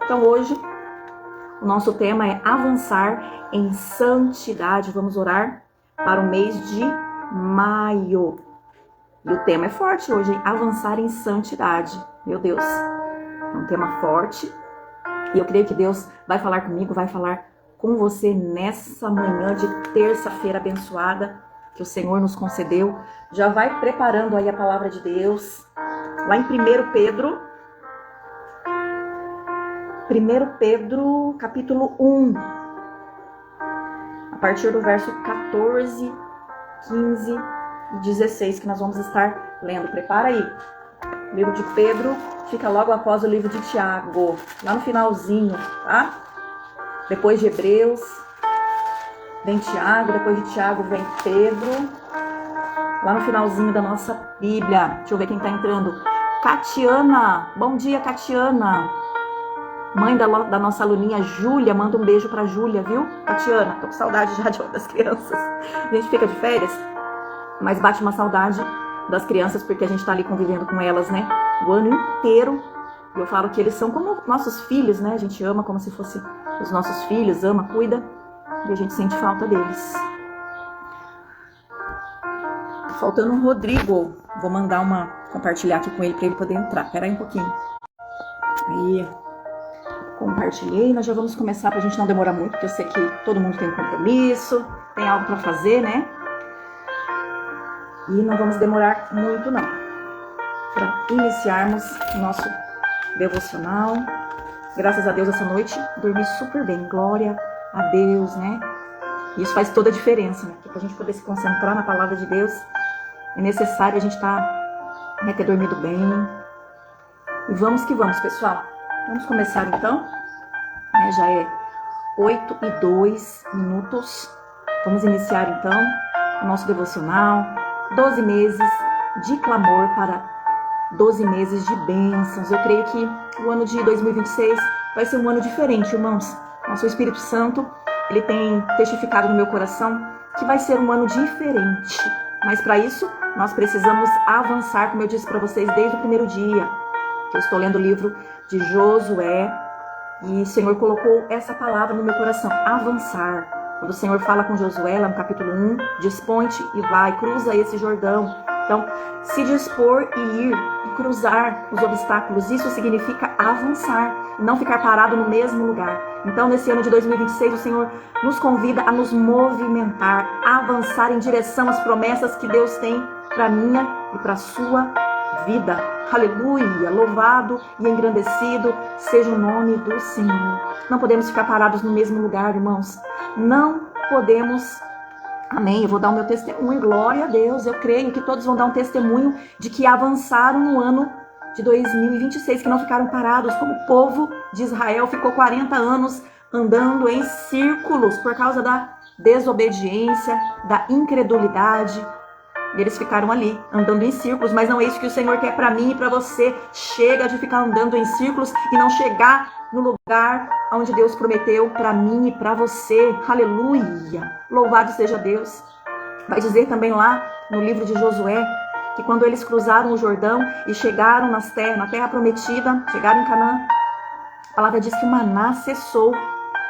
Então hoje o nosso tema é avançar em santidade. Vamos orar para o mês de maio. E o tema é forte hoje, hein? Avançar em santidade. Meu Deus, é um tema forte. E eu creio que Deus vai falar comigo, vai falar com você nessa manhã de terça-feira abençoada que o Senhor nos concedeu. Já vai preparando aí a palavra de Deus. Lá em 1 Pedro, capítulo 1, a partir do verso 14, 15 e 16, que nós vamos estar lendo. Prepara aí. O livro de Pedro fica logo após o livro de Tiago, lá no finalzinho, tá? Depois de Hebreus, vem Tiago, depois de Tiago vem Pedro, lá no finalzinho da nossa Bíblia. Deixa eu ver quem tá entrando. Catiana, bom dia, Catiana. Mãe da nossa aluninha Júlia, manda um beijo pra Júlia, viu? Catiana, tô com saudade já de outras crianças. A gente fica de férias, mas bate uma saudade das crianças porque a gente tá ali convivendo com elas, né? O ano inteiro. E eu falo que eles são como nossos filhos, né? A gente ama como se fossem os nossos filhos, ama, cuida. E a gente sente falta deles. Tá faltando o Rodrigo. Vou mandar compartilhar aqui com ele para ele poder entrar. Pera aí um pouquinho. Aí, compartilhei. Nós já vamos começar pra gente não demorar muito, porque eu sei que todo mundo tem um compromisso, tem algo para fazer, né? E não vamos demorar muito não. Para iniciarmos o nosso devocional. Graças a Deus essa noite dormi super bem. Glória a Deus, né? Isso faz toda a diferença, né? Porque pra gente poder se concentrar na palavra de Deus, é necessário a gente ter dormido bem. E vamos que vamos, pessoal. Vamos começar então. Já é 8:02. Vamos iniciar então o nosso devocional. 12 meses de clamor para 12 meses de bênçãos. Eu creio que o ano de 2026 vai ser um ano diferente, irmãos. Nosso Espírito Santo, ele tem testificado no meu coração que vai ser um ano diferente. Mas para isso, nós precisamos avançar, como eu disse para vocês desde o primeiro dia. Eu estou lendo o livro de Josué e o Senhor colocou essa palavra no meu coração, avançar. Quando o Senhor fala com Josué, lá no capítulo 1, dispõe-te e vai, cruza esse Jordão. Então, se dispor e ir e cruzar os obstáculos, isso significa avançar, não ficar parado no mesmo lugar. Então, nesse ano de 2026, o Senhor nos convida a nos movimentar, a avançar em direção às promessas que Deus tem para minha e para a sua vida. Aleluia! Louvado e engrandecido seja o nome do Senhor. Não podemos ficar parados no mesmo lugar, irmãos. Não podemos. Amém. Eu vou dar o meu testemunho. Glória a Deus. Eu creio que todos vão dar um testemunho de que avançaram no ano de 2026, que não ficaram parados, como o povo de Israel ficou 40 anos andando em círculos por causa da desobediência, da incredulidade. E eles ficaram ali, andando em círculos, mas não é isso que o Senhor quer para mim e para você. Chega de ficar andando em círculos e não chegar no lugar onde Deus prometeu para mim e para você. Aleluia! Louvado seja Deus. Vai dizer também lá no livro de Josué que quando eles cruzaram o Jordão e chegaram na terra prometida, chegaram em Canaã, a palavra diz que o maná cessou.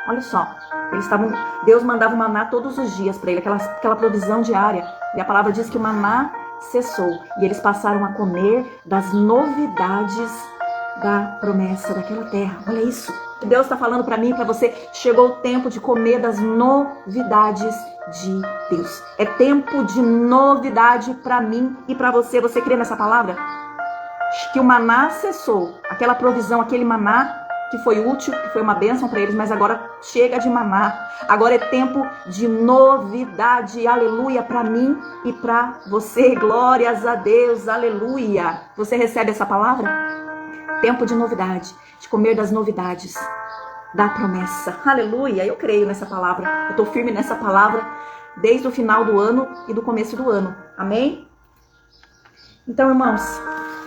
Olha só, Deus mandava o maná todos os dias para ele, aquela provisão diária. E a palavra diz que o maná cessou. E eles passaram a comer das novidades da promessa daquela terra. Olha isso. Deus está falando para mim e para você. Chegou o tempo de comer das novidades de Deus. É tempo de novidade para mim e para você. Você crê nessa palavra? Que o maná cessou. Aquela provisão, aquele maná que foi útil, que foi uma bênção para eles, mas agora chega de maná. Agora é tempo de novidade, aleluia, para mim e para você. Glórias a Deus, aleluia. Você recebe essa palavra? Tempo de novidade, de comer das novidades da promessa. Aleluia, eu creio nessa palavra. Eu estou firme nessa palavra desde o final do ano e do começo do ano. Amém? Então, irmãos,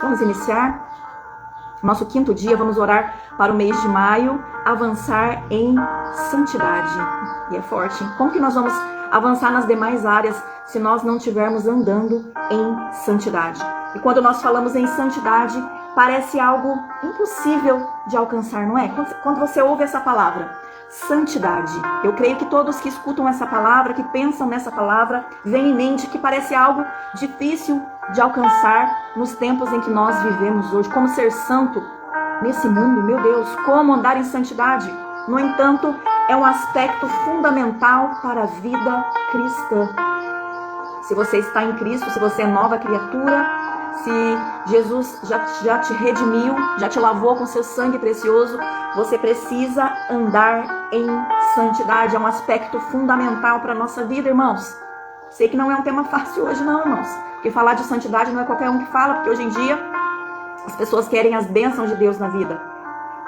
vamos iniciar. Nosso 5º dia, vamos orar para o mês de maio, avançar em santidade. E é forte, hein? Como que nós vamos avançar nas demais áreas se nós não estivermos andando em santidade? E quando nós falamos em santidade, parece algo impossível de alcançar, não é? Quando você ouve essa palavra, santidade. Eu creio que todos que escutam essa palavra, que pensam nessa palavra, vem em mente que parece algo difícil de alcançar nos tempos em que nós vivemos hoje. Como ser santo nesse mundo, meu Deus, como andar em santidade? No entanto, é um aspecto fundamental para a vida cristã. Se você está em Cristo, se você é nova criatura, se Jesus já te redimiu, já te lavou com seu sangue precioso, você precisa andar em santidade. É um aspecto fundamental para a nossa vida, irmãos. Sei que não é um tema fácil hoje não, irmãos. Porque falar de santidade não é qualquer um que fala, porque hoje em dia as pessoas querem as bênçãos de Deus na vida.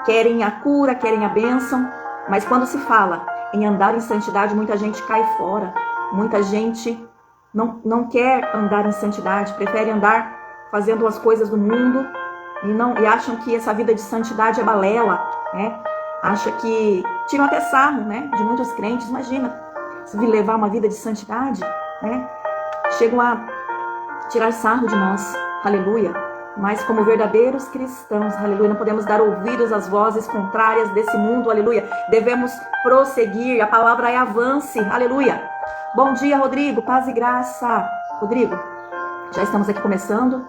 Querem a cura, querem a bênção. Mas quando se fala em andar em santidade, muita gente cai fora. Muita gente não quer andar em santidade, prefere andar fazendo as coisas do mundo e acham que essa vida de santidade é balela, né? Acha que tiram até sarro, né? De muitos crentes, imagina, se levar uma vida de santidade, né? Chegam a tirar sarro de nós, aleluia. Mas como verdadeiros cristãos, aleluia, não podemos dar ouvidos às vozes contrárias desse mundo, aleluia. Devemos prosseguir, a palavra é avance, aleluia. Bom dia, Rodrigo, paz e graça. Rodrigo, já estamos aqui começando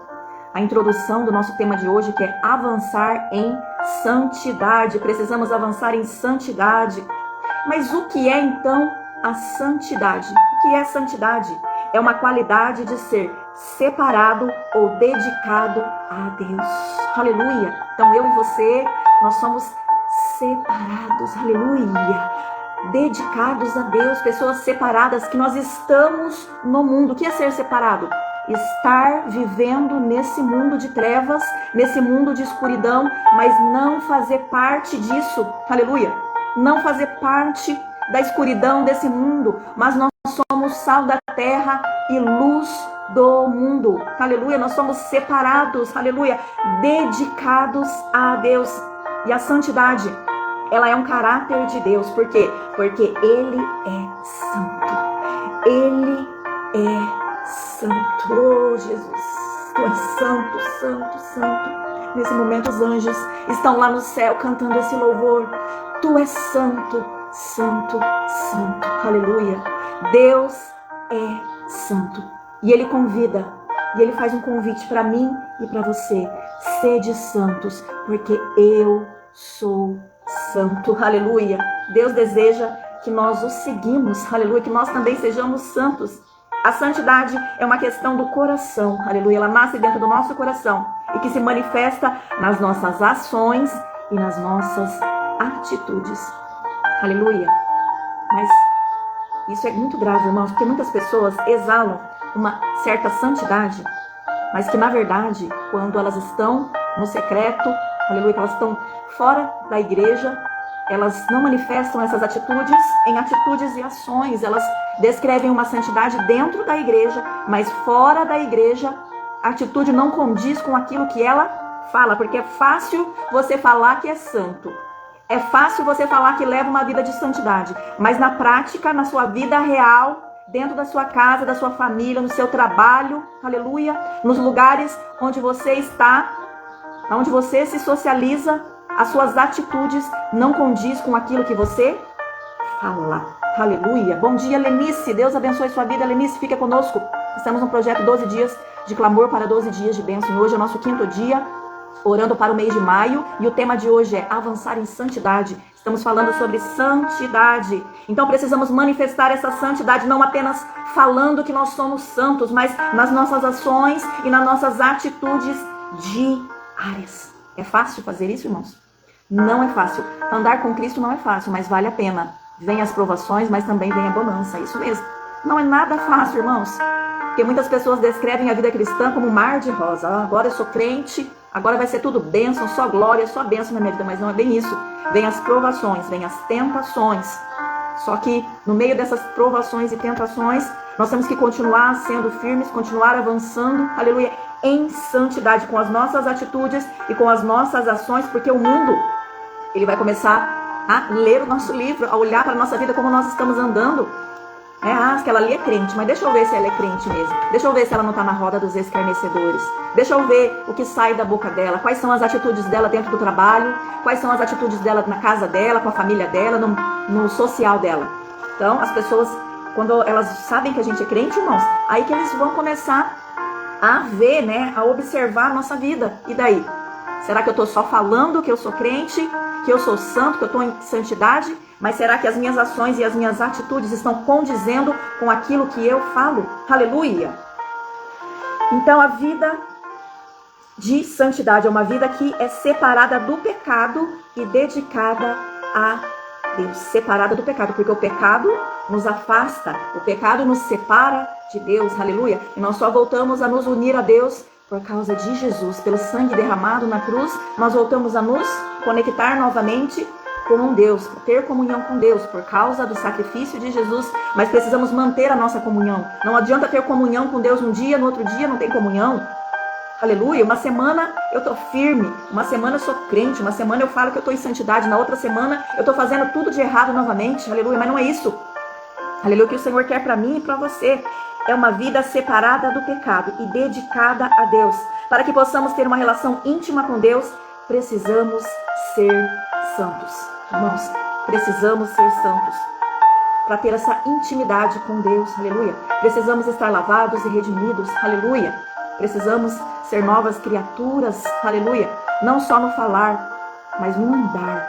a introdução do nosso tema de hoje, que é avançar em santidade. Precisamos avançar em santidade. Mas o que é então a santidade? O que é santidade? É uma qualidade de ser separado ou dedicado a Deus. Aleluia. Então eu e você, nós somos separados. Aleluia. Dedicados a Deus, pessoas separadas, que nós estamos no mundo. O que é ser separado? Estar vivendo nesse mundo de trevas, nesse mundo de escuridão, mas não fazer parte disso, aleluia, não fazer parte da escuridão desse mundo, mas nós somos sal da terra e luz do mundo, aleluia, nós somos separados, aleluia, dedicados a Deus. E a santidade, ela é um caráter de Deus, por quê? Porque Ele é santo, Ele é santo, oh Jesus, Tu és santo, santo, santo. Nesse momento os anjos estão lá no céu cantando esse louvor. Tu és santo, santo, santo, aleluia. Deus é santo e Ele convida, e Ele faz um convite para mim e para você. Sede santos, porque eu sou santo, aleluia. Deus deseja que nós o seguimos, aleluia, que nós também sejamos santos. A santidade é uma questão do coração, aleluia, ela nasce dentro do nosso coração e que se manifesta nas nossas ações e nas nossas atitudes, aleluia. Mas isso é muito grave, irmãos, porque muitas pessoas exalam uma certa santidade, mas que na verdade, quando elas estão no secreto, aleluia, que elas estão fora da igreja, elas não manifestam essas atitudes em atitudes e ações. Elas descrevem uma santidade dentro da igreja, mas fora da igreja a atitude não condiz com aquilo que ela fala, porque é fácil você falar que é santo, é fácil você falar que leva uma vida de santidade, mas na prática, na sua vida real, dentro da sua casa, da sua família, no seu trabalho, aleluia, nos lugares onde você está, onde você se socializa, as suas atitudes não condiz com aquilo que você fala. Aleluia. Bom dia, Lenice. Deus abençoe sua vida. Lenice, fica conosco. Estamos no projeto 12 dias de clamor para 12 dias de bênção. Hoje é o nosso 5º dia, orando para o mês de maio. E o tema de hoje é avançar em santidade. Estamos falando sobre santidade. Então precisamos manifestar essa santidade, não apenas falando que nós somos santos, mas nas nossas ações e nas nossas atitudes diárias. É fácil fazer isso, irmãos? Não é fácil. Andar com Cristo não é fácil, mas vale a pena. Vem as provações, mas também vem a bonança. Isso mesmo. Não é nada fácil, irmãos. Porque muitas pessoas descrevem a vida cristã como um mar de rosa. Agora eu sou crente, agora vai ser tudo bênção, só glória, só bênção na minha vida. Mas não é bem isso. Vem as provações, vem as tentações. Só que no meio dessas provações e tentações, nós temos que continuar sendo firmes, continuar avançando, aleluia, em santidade, com as nossas atitudes e com as nossas ações, porque o mundo, ele vai começar a ler o nosso livro, a olhar para a nossa vida, como nós estamos andando. Aquela ali é crente, mas deixa eu ver se ela é crente mesmo. Deixa eu ver se ela não está na roda dos escarnecedores. Deixa eu ver o que sai da boca dela. Quais são as atitudes dela dentro do trabalho. Quais são as atitudes dela na casa dela, com a família dela, no social dela. Então, as pessoas, quando elas sabem que a gente é crente, irmãos, aí que eles vão começar a ver, né, a observar a nossa vida. E daí? Será que eu estou só falando que eu sou crente, que eu sou santo, que eu estou em santidade? Mas será que as minhas ações e as minhas atitudes estão condizendo com aquilo que eu falo? Aleluia! Então a vida de santidade é uma vida que é separada do pecado e dedicada a Deus. Separada do pecado, porque o pecado nos afasta, o pecado nos separa de Deus, aleluia. E nós só voltamos a nos unir a Deus por causa de Jesus, pelo sangue derramado na cruz, nós voltamos a nos conectar novamente com Deus, ter comunhão com Deus, por causa do sacrifício de Jesus, mas precisamos manter a nossa comunhão. Não adianta ter comunhão com Deus um dia, no outro dia não tem comunhão. Aleluia, uma semana eu tô firme, uma semana eu sou crente, uma semana eu falo que eu tô em santidade, na outra semana eu tô fazendo tudo de errado novamente, aleluia, mas não é isso. Aleluia, o que o Senhor quer para mim e para você é uma vida separada do pecado e dedicada a Deus. Para que possamos ter uma relação íntima com Deus, precisamos ser santos. Irmãos, precisamos ser santos. Para ter essa intimidade com Deus, aleluia. Precisamos estar lavados e redimidos, aleluia. Precisamos ser novas criaturas, aleluia. Não só no falar, mas no andar,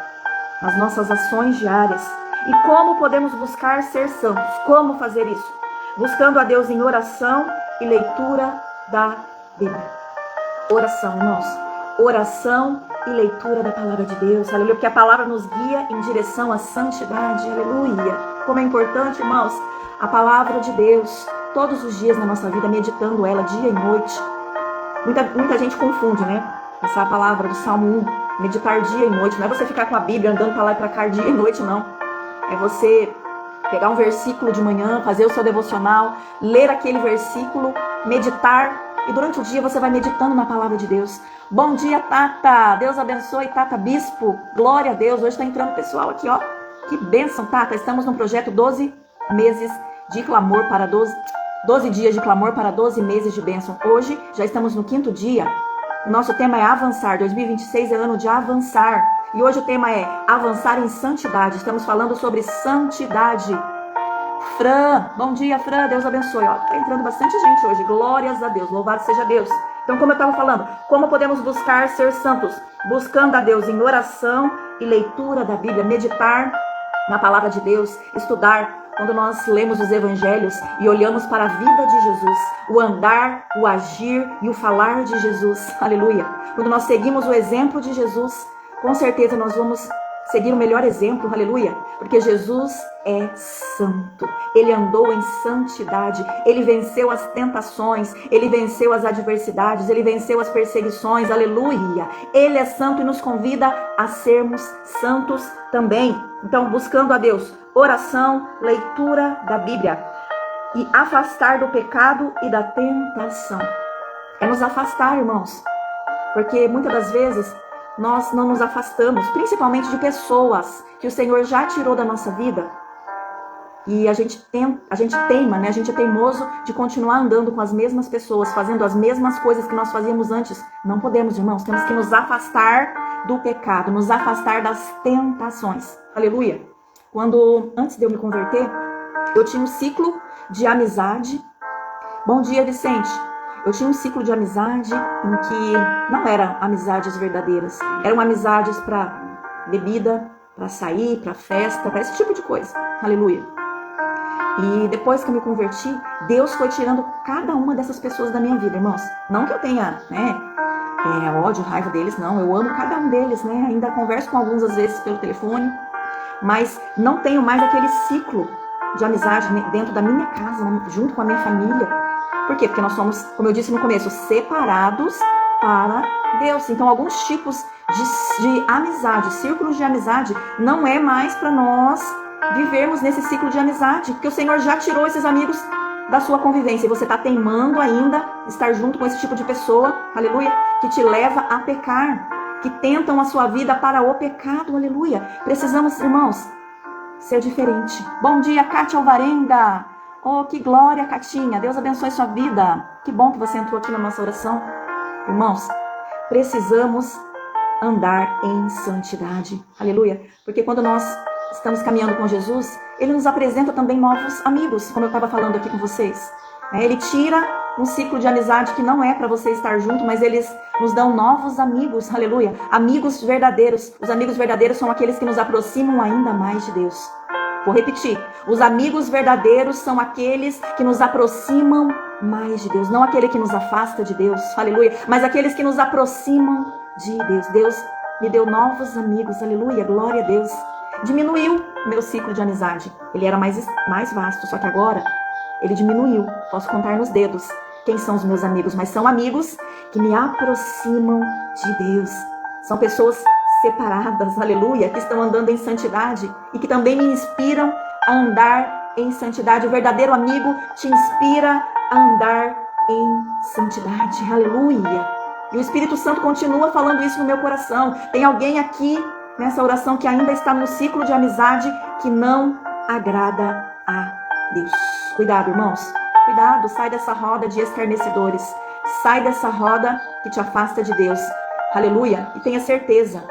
nas nossas ações diárias. E como podemos buscar ser santos? Como fazer isso? Buscando a Deus em oração e leitura da Bíblia. Oração, irmãos. Oração e leitura da palavra de Deus, aleluia, porque a palavra nos guia em direção à santidade, aleluia. Como é importante, irmãos, a palavra de Deus, todos os dias na nossa vida, meditando ela dia e noite. Muita gente confunde, né? Essa palavra do Salmo 1, meditar dia e noite, não é você ficar com a Bíblia andando para lá e para cá dia e noite, não. É você pegar um versículo de manhã, fazer o seu devocional, ler aquele versículo, meditar, e durante o dia você vai meditando na palavra de Deus. Bom dia, Tata! Deus abençoe, Tata Bispo. Glória a Deus. Hoje está entrando pessoal aqui, ó. Que bênção, Tata. Estamos no projeto 12 meses de clamor para 12 dias de clamor para 12 meses de bênção. Hoje já estamos no 5º dia. O nosso tema é avançar. 2026 é ano de avançar. E hoje o tema é avançar em santidade. Estamos falando sobre santidade. Fran, bom dia, Fran, Deus abençoe. Ó, tá entrando bastante gente hoje, glórias a Deus, louvado seja Deus. Então, como eu estava falando, como podemos buscar ser santos? Buscando a Deus em oração e leitura da Bíblia, meditar na palavra de Deus, estudar. Quando nós lemos os evangelhos e olhamos para a vida de Jesus, o andar, o agir e o falar de Jesus, aleluia. Quando nós seguimos o exemplo de Jesus, com certeza nós vamos seguir o melhor exemplo, aleluia, porque Jesus é santo, ele andou em santidade, ele venceu as tentações, ele venceu as adversidades, ele venceu as perseguições, aleluia, ele é santo e nos convida a sermos santos também. Então, buscando a Deus, oração, leitura da Bíblia e afastar do pecado e da tentação. É nos afastar, irmãos, porque muitas das vezes nós não nos afastamos, principalmente de pessoas que o Senhor já tirou da nossa vida. E a gente teima, né? A gente é teimoso de continuar andando com as mesmas pessoas, fazendo as mesmas coisas que nós fazíamos antes. Não podemos, irmãos. Temos que nos afastar do pecado, nos afastar das tentações. Aleluia. Antes de eu me converter, eu tinha um ciclo de amizade. Bom dia, Vicente. Eu tinha um ciclo de amizade em que não eram amizades verdadeiras. Eram amizades para bebida, para sair, para festa, para esse tipo de coisa. Aleluia. E depois que eu me converti, Deus foi tirando cada uma dessas pessoas da minha vida, irmãos. Não que eu tenha, ódio, raiva deles, não. Eu amo cada um deles, né? Ainda converso com alguns às vezes pelo telefone. Mas não tenho mais aquele ciclo de amizade dentro da minha casa, junto com a minha família. Por quê? Porque nós somos, como eu disse no começo, separados para Deus. Então, alguns tipos de amizade, círculos de amizade, não é mais para nós vivermos nesse ciclo de amizade, porque o Senhor já tirou esses amigos da sua convivência. E você está teimando ainda estar junto com esse tipo de pessoa, aleluia, que te leva a pecar, que tentam a sua vida para o pecado, aleluia. Precisamos, irmãos, ser diferente. Bom dia, Cátia Alvarenga. Oh, que glória, Catinha. Deus abençoe sua vida. Que bom que você entrou aqui na nossa oração. Irmãos, precisamos andar em santidade. Aleluia. Porque quando nós estamos caminhando com Jesus, Ele nos apresenta também novos amigos, como eu estava falando aqui com vocês. Ele tira um ciclo de amizade que não é para você estar junto, mas eles nos dão novos amigos. Aleluia. Amigos verdadeiros. Os amigos verdadeiros são aqueles que nos aproximam ainda mais de Deus. Vou repetir. Os amigos verdadeiros são aqueles que nos aproximam mais de Deus. Não aquele que nos afasta de Deus. Aleluia. Mas aqueles que nos aproximam de Deus. Deus me deu novos amigos. Aleluia. Glória a Deus. Diminuiu meu ciclo de amizade. Ele era mais vasto, só que agora ele diminuiu. Posso contar nos dedos quem são os meus amigos, mas são amigos que me aproximam de Deus. São pessoas separadas, aleluia, que estão andando em santidade e que também me inspiram a andar em santidade. O verdadeiro amigo te inspira a andar em santidade, aleluia. E o Espírito Santo continua falando isso no meu coração. Tem alguém aqui nessa oração que ainda está no ciclo de amizade que não agrada a Deus. Cuidado, irmãos. Cuidado, sai dessa roda de escarnecedores. Sai dessa roda que te afasta de Deus. Aleluia. E tenha certeza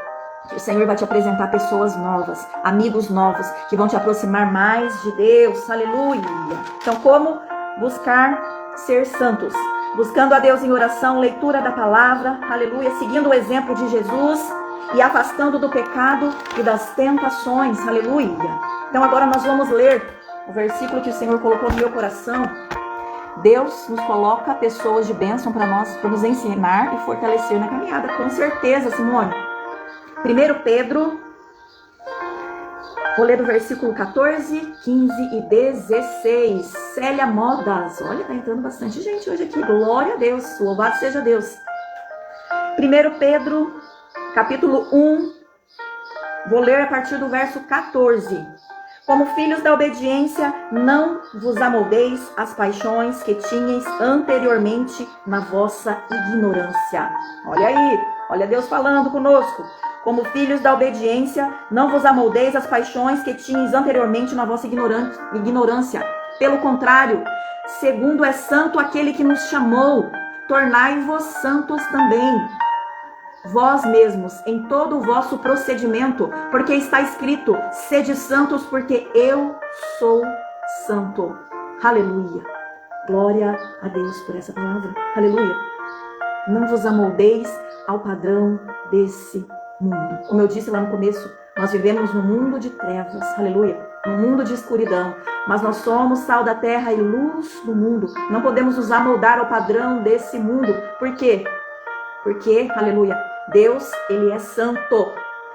que o Senhor vai te apresentar pessoas novas, amigos novos, que vão te aproximar mais de Deus. Aleluia. Então, como buscar ser santos? Buscando a Deus em oração, leitura da palavra. Aleluia. Seguindo o exemplo de Jesus e afastando do pecado e das tentações. Aleluia. Então, agora nós vamos ler o versículo que o Senhor colocou no meu coração. Deus nos coloca pessoas de bênção para nós, para nos ensinar e fortalecer na caminhada. Com certeza, Simone. 1 Pedro, vou ler do versículo 14, 15 e 16. Célia Modas. Olha, tá entrando bastante gente hoje aqui. Glória a Deus. Louvado seja Deus. 1 Pedro, capítulo 1. Vou ler a partir do verso 14. Como filhos da obediência, não vos amoldeis às paixões que tinhais anteriormente na vossa ignorância. Olha aí, olha Deus falando conosco. Como filhos da obediência, não vos amoldeis às paixões que tinhais anteriormente na vossa ignorância. Pelo contrário, segundo é santo aquele que nos chamou, tornai-vos santos também. Vós mesmos, em todo o vosso procedimento, porque está escrito, sede santos, porque eu sou santo. Aleluia. Glória a Deus por essa palavra. Aleluia. Não vos amoldeis ao padrão desse mundo. Como eu disse lá no começo, nós vivemos num mundo de trevas. Aleluia. Num mundo de escuridão. Mas nós somos sal da terra e luz do mundo. Não podemos nos amoldar ao padrão desse mundo. Por quê? Porque, aleluia, Deus, Ele é santo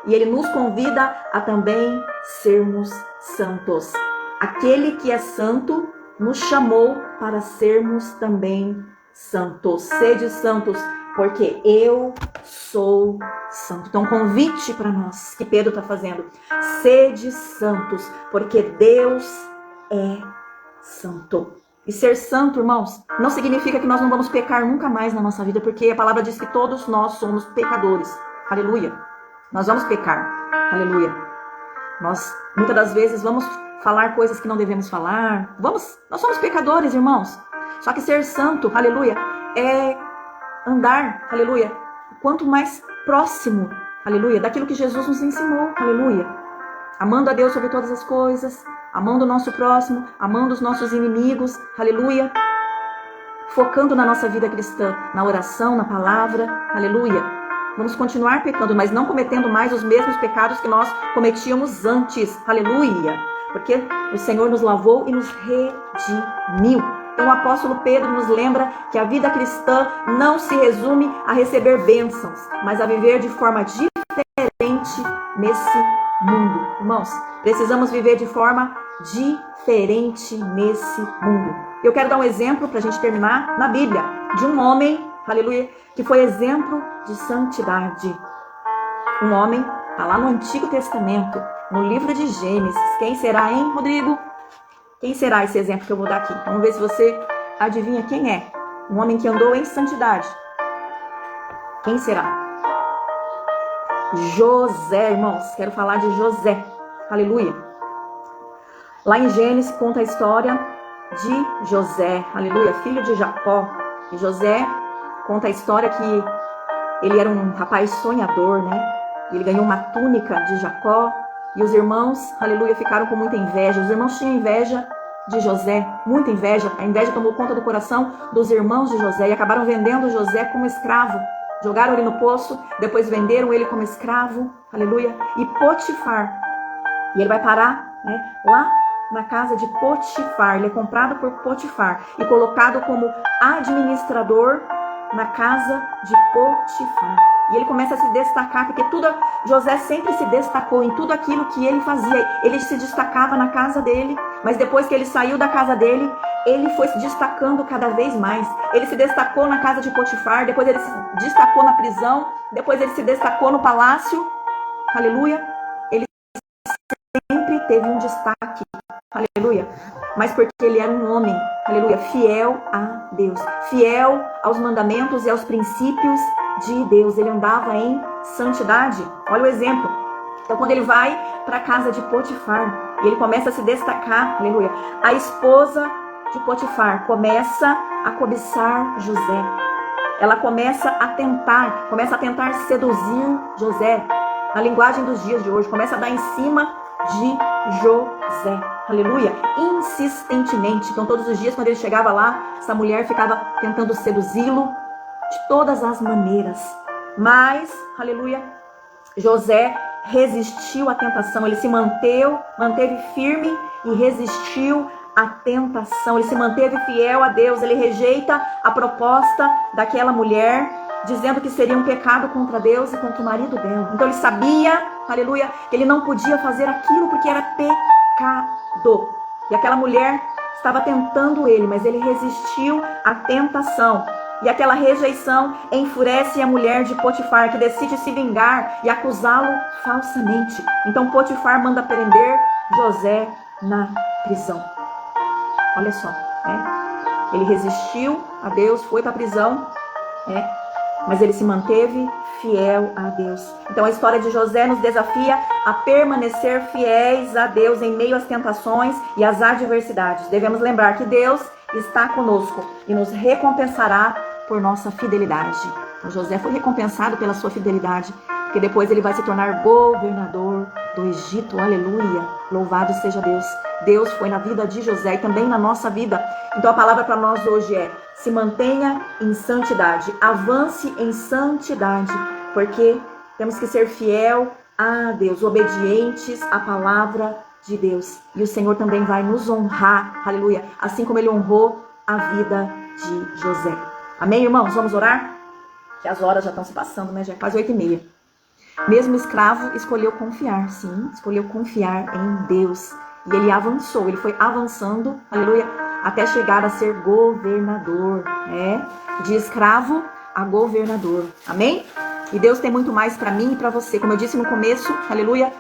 e Ele nos convida a também sermos santos. Aquele que é santo nos chamou para sermos também santos. Sede santos, porque eu sou santo. Então, convite para nós que Pedro está fazendo. Sede santos, porque Deus é santo. E ser santo, irmãos, não significa que nós não vamos pecar nunca mais na nossa vida, porque a palavra diz que todos nós somos pecadores. Aleluia. Nós vamos pecar. Aleluia. Nós, muitas das vezes, vamos falar coisas que não devemos falar. Nós somos pecadores, irmãos. Só que ser santo, aleluia, é andar, aleluia, quanto mais próximo, aleluia, daquilo que Jesus nos ensinou, aleluia. Amando a Deus sobre todas as coisas, amando o nosso próximo, amando os nossos inimigos, aleluia. Focando na nossa vida cristã, na oração, na palavra, aleluia. Vamos continuar pecando, mas não cometendo mais os mesmos pecados que nós cometíamos antes, aleluia. Porque o Senhor nos lavou e nos redimiu. Então o apóstolo Pedro nos lembra que a vida cristã não se resume a receber bênçãos, mas a viver de forma diferente nesse mundo. Irmãos, precisamos viver de forma diferente nesse mundo. Eu quero dar um exemplo para a gente terminar na Bíblia, de um homem, aleluia, que foi exemplo de santidade. Um homem, está lá no Antigo Testamento, no livro de Gênesis. Quem será, hein, Rodrigo? Quem será esse exemplo que eu vou dar aqui? Vamos ver se você adivinha quem é. Um homem que andou em santidade. Quem será? José, irmãos. Quero falar de José. Aleluia. Lá em Gênesis conta a história de José, aleluia, filho de Jacó. E José conta a história que ele era um rapaz sonhador, né? Ele ganhou uma túnica de Jacó e os irmãos, aleluia, ficaram com muita inveja. Os irmãos tinham inveja de José, muita inveja. A inveja tomou conta do coração dos irmãos de José e acabaram vendendo José como escravo. Jogaram ele no poço, depois venderam ele como escravo, aleluia. E Potifar, e ele vai parar, né, lá na casa de Potifar. Ele é comprado por Potifar e colocado como administrador na casa de Potifar. E ele começa a se destacar, porque José sempre se destacou em tudo aquilo que ele fazia. Ele se destacava na casa dele, mas depois que ele saiu da casa dele, ele foi se destacando cada vez mais. Ele se destacou na casa de Potifar, depois ele se destacou na prisão, depois ele se destacou no palácio. Aleluia. Ele sempre teve um destaque. Aleluia. Mas porque ele era um homem, aleluia, fiel a Deus, fiel aos mandamentos e aos princípios de Deus. Ele andava em santidade. Olha o exemplo. Então, quando ele vai para a casa de Potifar e ele começa a se destacar, aleluia, a esposa de Potifar começa a cobiçar José. Ela começa a tentar seduzir José. Na linguagem dos dias de hoje, começa a dar em cima de José, aleluia, insistentemente. Então todos os dias quando ele chegava lá, essa mulher ficava tentando seduzi-lo de todas as maneiras. Mas, aleluia, José resistiu à tentação. Ele se manteve firme e resistiu à tentação. Ele se manteve fiel a Deus. Ele rejeita a proposta daquela mulher, dizendo que seria um pecado contra Deus e contra o marido dela. Então ele sabia, aleluia, que ele não podia fazer aquilo porque era pecado. E aquela mulher estava tentando ele, mas ele resistiu à tentação. E aquela rejeição enfurece a mulher de Potifar, que decide se vingar e acusá-lo falsamente. Então Potifar manda prender José na prisão. Olha só, né? Ele resistiu a Deus, foi para a prisão, né? Mas ele se manteve fiel a Deus. Então a história de José nos desafia a permanecer fiéis a Deus em meio às tentações e às adversidades. Devemos lembrar que Deus está conosco e nos recompensará por nossa fidelidade. Então, José foi recompensado pela sua fidelidade, porque depois ele vai se tornar governador do Egito. Aleluia! Louvado seja Deus. Deus foi na vida de José e também na nossa vida. Então a palavra para nós hoje é: se mantenha em santidade, avance em santidade, porque temos que ser fiel a Deus, obedientes à palavra de Deus. E o Senhor também vai nos honrar, aleluia, assim como ele honrou a vida de José. Amém, irmãos? Vamos orar? Que as horas já estão se passando, né? Já é quase 8h30. Mesmo escravo, escolheu confiar, sim, escolheu confiar em Deus. E ele avançou, ele foi avançando, aleluia, até chegar a ser governador, né? De escravo a governador. Amém? E Deus tem muito mais para mim e para você. Como eu disse no começo, aleluia,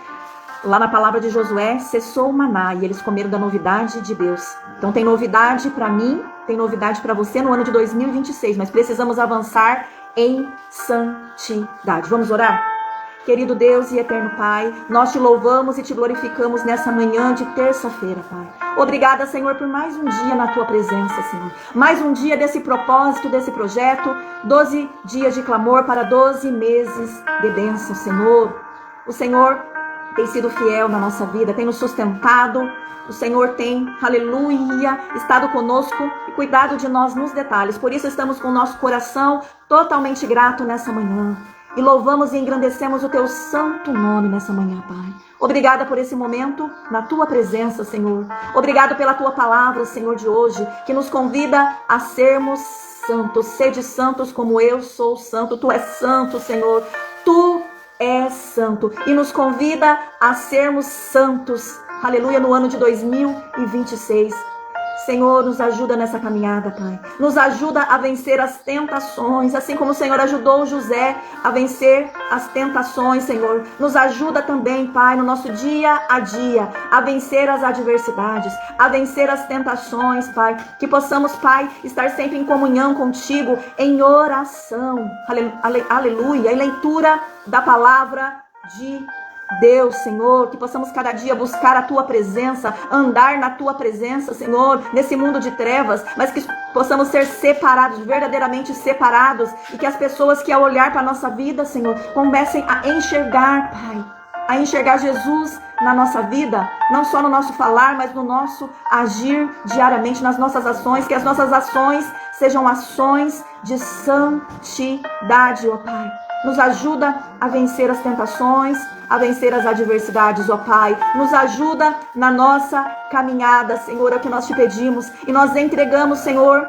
lá na palavra de Josué, cessou o maná e eles comeram da novidade de Deus. Então tem novidade para mim, tem novidade para você no ano de 2026, mas precisamos avançar em santidade. Vamos orar? Querido Deus e eterno Pai, nós te louvamos e te glorificamos nessa manhã de terça-feira, Pai. Obrigada, Senhor, por mais um dia na tua presença, Senhor. Mais um dia desse propósito, desse projeto, 12 dias de clamor para 12 meses de bênção, Senhor. O Senhor tem sido fiel na nossa vida, tem nos sustentado. O Senhor tem, aleluia, estado conosco e cuidado de nós nos detalhes. Por isso estamos com o nosso coração totalmente grato nessa manhã. E louvamos e engrandecemos o teu santo nome nessa manhã, Pai. Obrigada por esse momento na tua presença, Senhor. Obrigado pela tua palavra, Senhor, de hoje, que nos convida a sermos santos. Sede santos como eu sou santo. Tu és santo, Senhor. Tu és santo. E nos convida a sermos santos. Aleluia, no ano de 2026. Senhor, nos ajuda nessa caminhada, Pai. Nos ajuda a vencer as tentações, assim como o Senhor ajudou José a vencer as tentações, Senhor. Nos ajuda também, Pai, no nosso dia a dia, a vencer as adversidades, a vencer as tentações, Pai. Que possamos, Pai, estar sempre em comunhão contigo, em oração. Aleluia. Em leitura da palavra de Deus, Senhor, que possamos cada dia buscar a Tua presença, andar na Tua presença, Senhor, nesse mundo de trevas, mas que possamos ser separados, verdadeiramente separados, e que as pessoas que ao olhar para a nossa vida, Senhor, comecem a enxergar, Pai, a enxergar Jesus na nossa vida, não só no nosso falar, mas no nosso agir diariamente, nas nossas ações, que as nossas ações sejam ações de santidade, ó Pai. Nos ajuda a vencer as tentações, a vencer as adversidades, ó Pai. Nos ajuda na nossa caminhada, Senhor, é o que nós te pedimos. E nós entregamos, Senhor,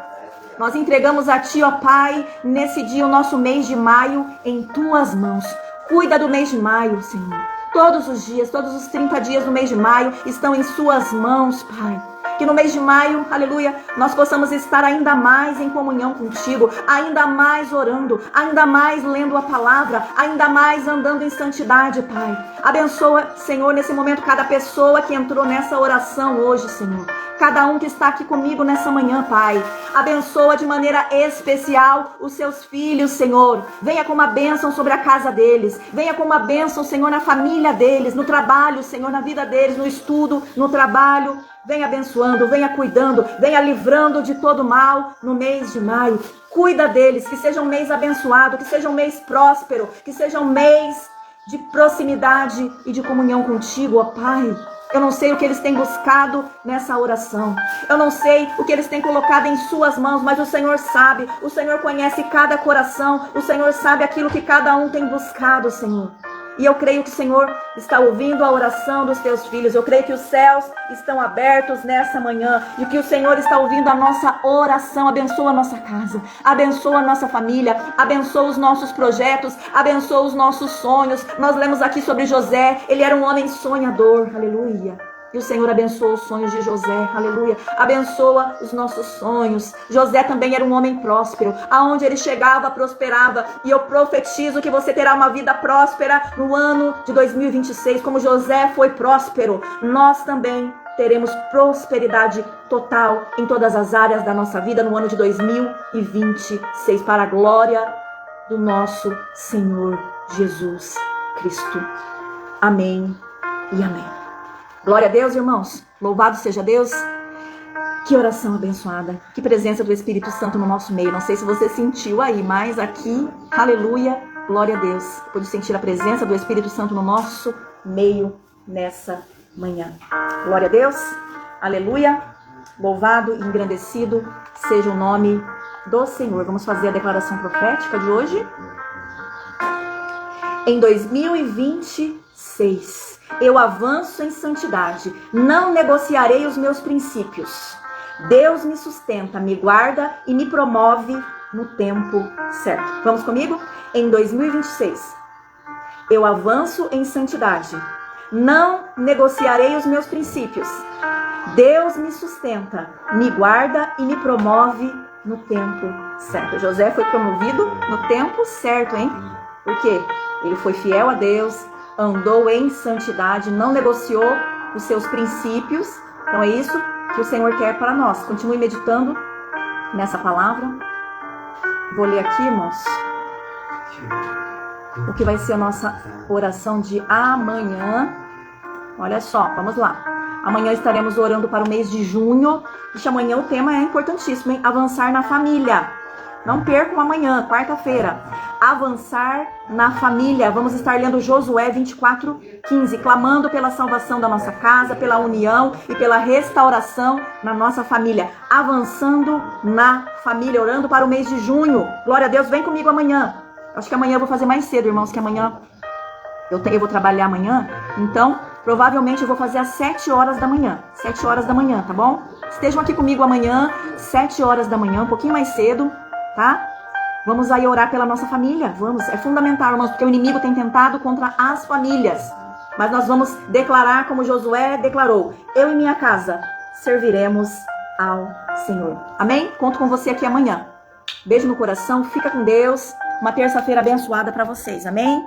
nós entregamos a Ti, ó Pai, nesse dia, o nosso mês de maio, em Tuas mãos. Cuida do mês de maio, Senhor. Todos os dias, todos os 30 dias do mês de maio estão em Suas mãos, Pai. Que no mês de maio, aleluia, nós possamos estar ainda mais em comunhão contigo, ainda mais orando, ainda mais lendo a palavra, ainda mais andando em santidade, Pai. Abençoa, Senhor, nesse momento, cada pessoa que entrou nessa oração hoje, Senhor. Cada um que está aqui comigo nessa manhã, Pai. Abençoa de maneira especial os seus filhos, Senhor. Venha com uma bênção sobre a casa deles. Venha com uma bênção, Senhor, na família deles, no trabalho, Senhor, na vida deles, no estudo, no trabalho. Venha abençoando, venha cuidando, venha livrando de todo mal no mês de maio. Cuida deles, que seja um mês abençoado, que seja um mês próspero, que seja um mês de proximidade e de comunhão contigo, ó Pai. Eu não sei o que eles têm buscado nessa oração. Eu não sei o que eles têm colocado em suas mãos, mas o Senhor sabe. O Senhor conhece cada coração. O Senhor sabe aquilo que cada um tem buscado, Senhor. E eu creio que o Senhor está ouvindo a oração dos teus filhos. Eu creio que os céus estão abertos nessa manhã. E que o Senhor está ouvindo a nossa oração. Abençoa a nossa casa. Abençoa a nossa família. Abençoa os nossos projetos. Abençoa os nossos sonhos. Nós lemos aqui sobre José. Ele era um homem sonhador. Aleluia. E o Senhor abençoa os sonhos de José, aleluia. Abençoa os nossos sonhos. José também era um homem próspero. Aonde ele chegava, prosperava. E eu profetizo que você terá uma vida próspera no ano de 2026. Como José foi próspero, nós também teremos prosperidade total em todas as áreas da nossa vida no ano de 2026. Para a glória do nosso Senhor Jesus Cristo. Amém e amém. Glória a Deus, irmãos. Louvado seja Deus. Que oração abençoada. Que presença do Espírito Santo no nosso meio. Não sei se você sentiu aí, mas aqui, aleluia, glória a Deus. Pude sentir a presença do Espírito Santo no nosso meio nessa manhã. Glória a Deus. Aleluia. Louvado e engrandecido seja o nome do Senhor. Vamos fazer a declaração profética de hoje. Em 2026... eu avanço em santidade, não negociarei os meus princípios. Deus me sustenta, me guarda e me promove no tempo certo. Vamos comigo? Em 2026, eu avanço em santidade, não negociarei os meus princípios. Deus me sustenta, me guarda e me promove no tempo certo. José foi promovido no tempo certo, hein? Por quê? Ele foi fiel a Deus, andou em santidade, não negociou os seus princípios. Então é isso que o Senhor quer para nós. Continue meditando nessa palavra. Vou ler aqui, irmãos, o que vai ser a nossa oração de amanhã. Olha só, vamos lá. Amanhã estaremos orando para o mês de junho. E amanhã o tema é importantíssimo, hein? Avançar na família. Não percam amanhã, quarta-feira. Avançar na família. Vamos estar lendo Josué 24:15, clamando pela salvação da nossa casa, pela união e pela restauração na nossa família. Avançando na família, orando para o mês de junho. Glória a Deus, vem comigo amanhã. Acho que amanhã eu vou fazer mais cedo, irmãos, que amanhã eu vou trabalhar amanhã. Então, provavelmente eu vou fazer às 7 horas da manhã. 7 horas da manhã, tá bom? Estejam aqui comigo amanhã, 7 horas da manhã, um pouquinho mais cedo. Tá? Vamos aí orar pela nossa família. Vamos, é fundamental, irmãos, porque o inimigo tem tentado contra as famílias. Mas nós vamos declarar como Josué declarou: eu e minha casa serviremos ao Senhor. Amém? Conto com você aqui amanhã. Beijo no coração, fica com Deus. Uma terça-feira abençoada para vocês. Amém?